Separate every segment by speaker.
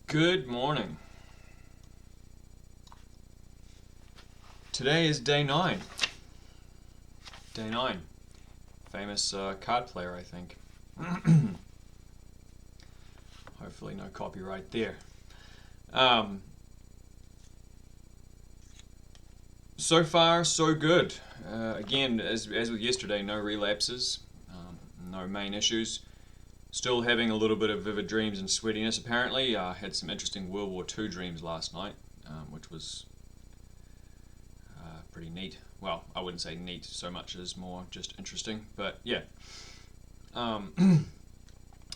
Speaker 1: Good morning. Today is day 9. Day 9. Famous card player, I think. Hopefully, no copyright there. Um, so far, so good. Again, as with yesterday, no relapses, no main issues. Still having a little bit of vivid dreams and sweatiness, apparently. Had some interesting World War II dreams last night, which was pretty neat. Well, I wouldn't say neat so much as more just interesting, but yeah.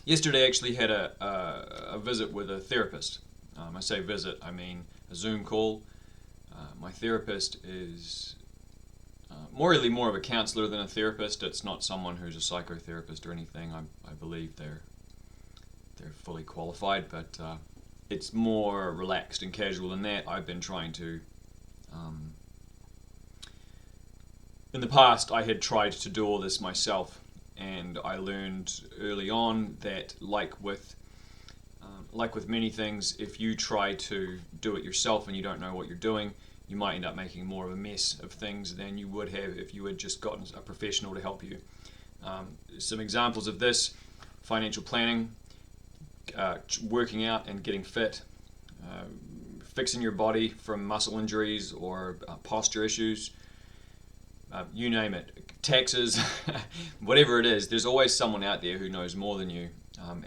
Speaker 1: Yesterday actually had a visit with a therapist. I say visit, I mean a Zoom call. My therapist is really more of a counselor than a therapist. It's not someone who's a psychotherapist or anything. I believe they're fully qualified, but it's more relaxed and casual than that. I've been trying to in the past, I had tried to do all this myself, and I learned early on that, like with many things, if you try to do it yourself and you don't know what you're doing, you might end up making more of a mess of things than you would have if you had just gotten a professional to help you. Some examples of this: financial planning, working out and getting fit, fixing your body from muscle injuries or posture issues, you name it, taxes, whatever it is. There's always someone out there who knows more than you.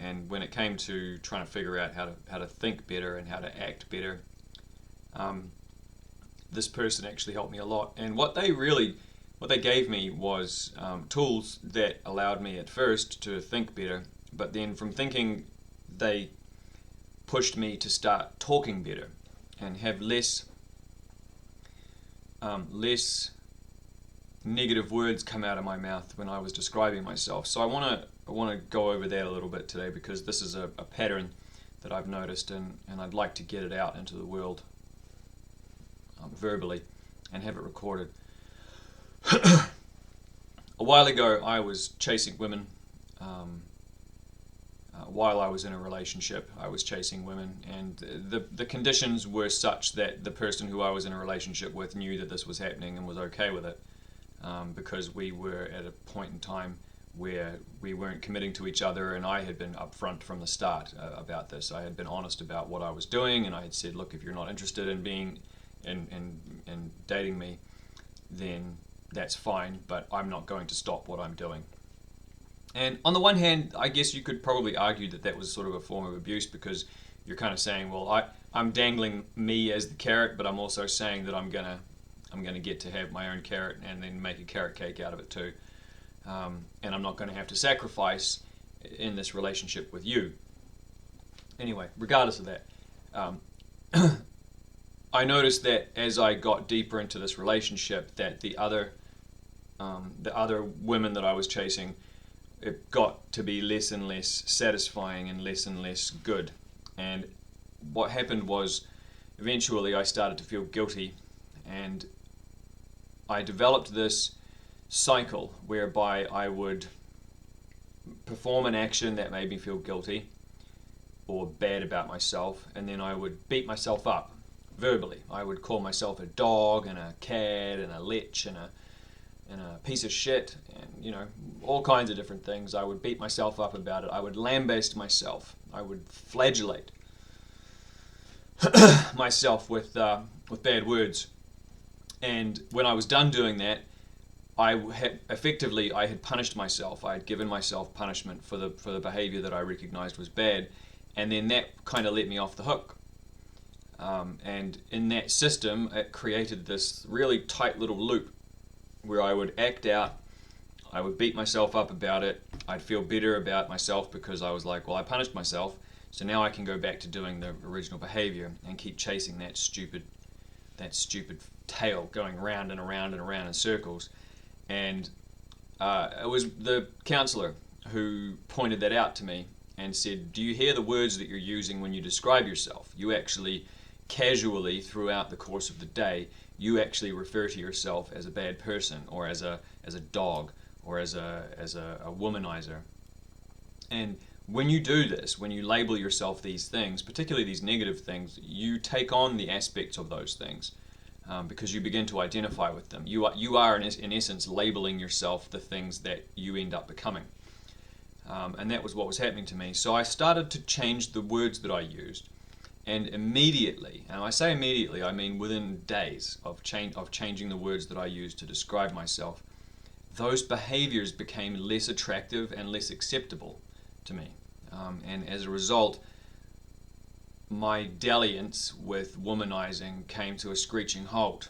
Speaker 1: And when it came to trying to figure out how to think better and how to act better, this person actually helped me a lot. And what they gave me was tools that allowed me at first to think better, but then from thinking, they pushed me to start talking better and have less negative words come out of my mouth when I was describing myself. So I want to go over that a little bit today, because this is a pattern that I've noticed, and I'd like to get it out into the world verbally and have it recorded. A while ago, I was chasing women. While I was in a relationship, I was chasing women, and the conditions were such that the person who I was in a relationship with knew that this was happening and was okay with it. Because we were at a point in time where we weren't committing to each other, and I had been upfront from the start about this. I had been honest about what I was doing, and I had said, look, if you're not interested in being in dating me, then that's fine, but I'm not going to stop what I'm doing. And on the one hand, I guess you could probably argue that that was sort of a form of abuse, because you're kind of saying, well, I'm dangling me as the carrot, but I'm also saying that I'm gonna get to have my own carrot and then make a carrot cake out of it too. And I'm not going to have to sacrifice in this relationship with you. Anyway, regardless of that, I noticed that as I got deeper into this relationship, that the other women that I was chasing, it got to be less and less satisfying and less good. And what happened was, eventually I started to feel guilty, and I developed this cycle whereby I would perform an action that made me feel guilty or bad about myself, and then I would beat myself up verbally. I would call myself a dog and a cad and a lech and a piece of shit, and all kinds of different things. I would beat myself up about it. I would lambaste myself. I would flagellate myself with bad words. And when I was done doing that, I had punished myself. I had given myself punishment for the behavior that I recognized was bad, and then that kind of let me off the hook. And in that system, it created this really tight little loop where I would act out, I would beat myself up about it, I'd feel better about myself because I was like, well, I punished myself, so now I can go back to doing the original behavior and keep chasing that stupid tail going round and around and around in circles. And it was the counselor who pointed that out to me and said, do you hear the words that you're using when you describe yourself? You actually casually, throughout the course of the day, you actually refer to yourself as a bad person, or as a dog, or as a womanizer. And when you do this, when you label yourself these things, particularly these negative things, you take on the aspects of those things, because you begin to identify with them. You are in essence labeling yourself the things that you end up becoming. And that was what was happening to me. So I started to change the words that I used, and immediately, and I say immediately, I mean within days of changing the words that I used to describe myself, those behaviors became less attractive and less acceptable to me. And as a result, my dalliance with womanizing came to a screeching halt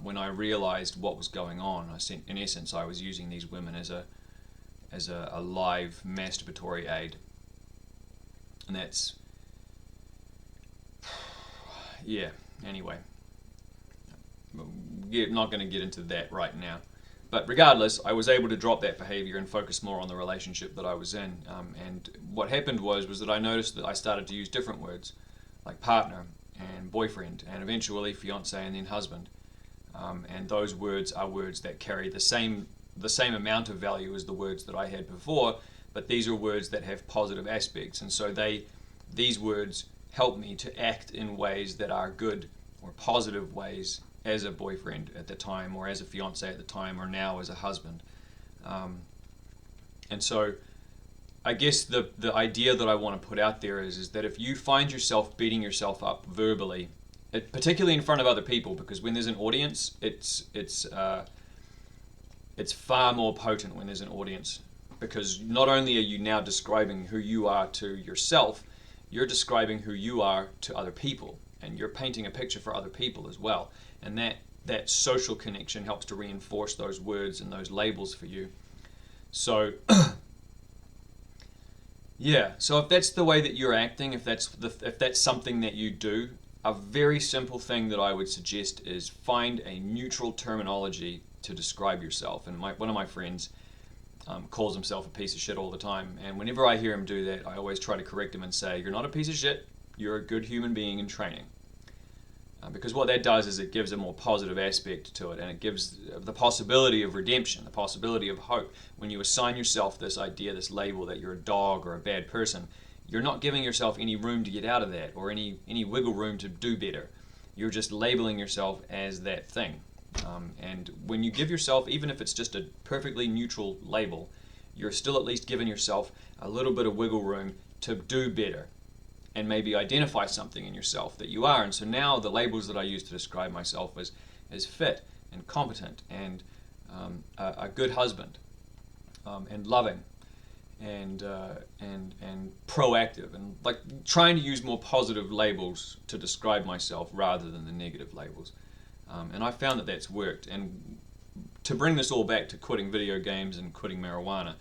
Speaker 1: when I realized what was going on. In essence, I was using these women as a live masturbatory aid. And that's, yeah, anyway. We're not going to get into that right now. But regardless, I was able to drop that behavior and focus more on the relationship that I was in. And what happened was that I noticed that I started to use different words, like partner and boyfriend, and eventually fiance and then husband. And those words are words that carry the same amount of value as the words that I had before, but these are words that have positive aspects. And so these words help me to act in ways that are good or positive ways as a boyfriend at the time, or as a fiance at the time, or now as a husband. And so I guess the idea that I want to put out there is that if you find yourself beating yourself up verbally, particularly in front of other people, because when there's an audience, it's far more potent when there's an audience, because not only are you now describing who you are to yourself, you're describing who you are to other people, and you're painting a picture for other people as well. And that social connection helps to reinforce those words and those labels for you. So yeah, so if that's the way that you're acting, if that's something that you do, a very simple thing that I would suggest is find a neutral terminology to describe yourself. And one of my friends calls himself a piece of shit all the time, and whenever I hear him do that, I always try to correct him and say, you're not a piece of shit, you're a good human being in training. Because what that does is it gives a more positive aspect to it, and it gives the possibility of redemption, the possibility of hope. When you assign yourself this idea, this label that you're a dog or a bad person, you're not giving yourself any room to get out of that, or any wiggle room to do better. You're just labeling yourself as that thing. And when you give yourself, even if it's just a perfectly neutral label, you're still at least giving yourself a little bit of wiggle room to do better, and maybe identify something in yourself that you are. And so now the labels that I use to describe myself as fit and competent and a good husband, and loving and proactive, and like trying to use more positive labels to describe myself rather than the negative labels. And I found that that's worked. And to bring this all back to quitting video games and quitting marijuana,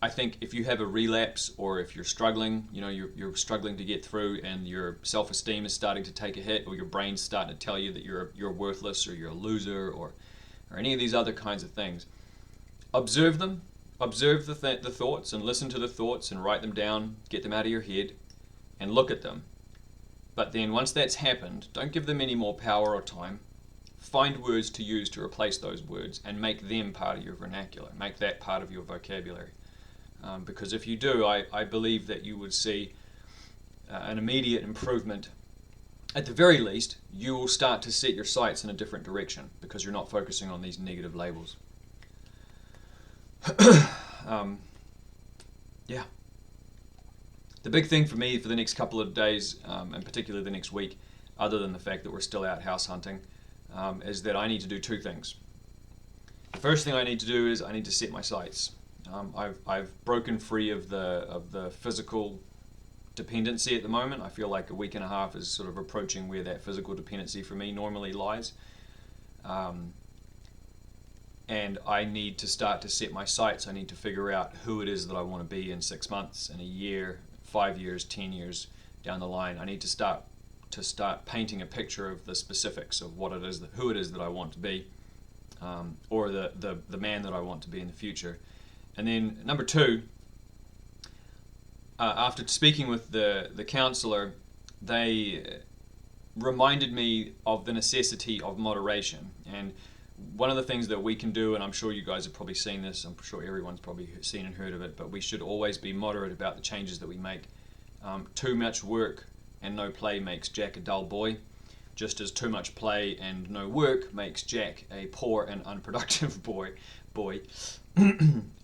Speaker 1: I think if you have a relapse, or if you're struggling, you're struggling to get through, and your self-esteem is starting to take a hit, or your brain's starting to tell you that you're worthless, or you're a loser, or any of these other kinds of things, observe them, observe the thoughts, and listen to the thoughts, and write them down, get them out of your head, and look at them. But then once that's happened, don't give them any more power or time. Find words to use to replace those words, and make them part of your vernacular. Make that part of your vocabulary. Because if you do, I believe that you would see an immediate improvement. At the very least, you will start to set your sights in a different direction, because you're not focusing on these negative labels. Yeah. The big thing for me for the next couple of days, and particularly the next week, other than the fact that we're still out house hunting, is that I need to do two things. The first thing I need to do is I need to set my sights. I've broken free of the physical dependency at the moment. I feel like a week and a half is sort of approaching where that physical dependency for me normally lies. And I need to start to set my sights. I need to figure out who it is that I want to be in 6 months, in a year, 5 years, 10 years down the line. I need to start painting a picture of the specifics of what it is, who it is that I want to be, or the man that I want to be in the future. And then number two, after speaking with the counselor, they reminded me of the necessity of moderation. And one of the things that we can do, and I'm sure you guys have probably seen this, I'm sure everyone's probably seen and heard of it, but we should always be moderate about the changes that we make. Too much work and no play makes Jack a dull boy, just as too much play and no work makes Jack a poor and unproductive boy.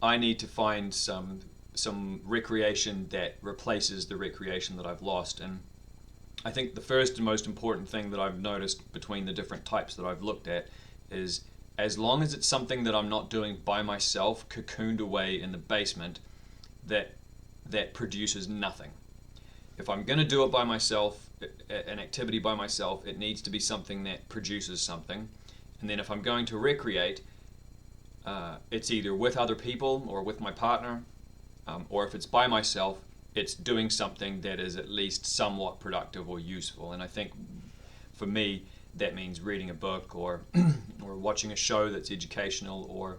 Speaker 1: I need to find some recreation that replaces the recreation that I've lost. And I think the first and most important thing that I've noticed between the different types that I've looked at is, as long as it's something that I'm not doing by myself, cocooned away in the basement, that produces nothing. If I'm going to do it by myself, an activity by myself, it needs to be something that produces something. And then if I'm going to recreate, it's either with other people or with my partner, or if it's by myself, it's doing something that is at least somewhat productive or useful. And I think for me, that means reading a book or or watching a show that's educational, or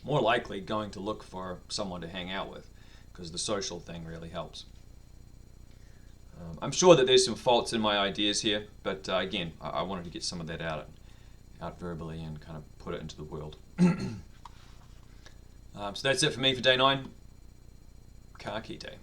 Speaker 1: more likely going to look for someone to hang out with, because the social thing really helps. I'm sure that there's some faults in my ideas here, but again, I wanted to get some of that out verbally and kind of put it into the world. So that's it for me for day 9. Ka kite.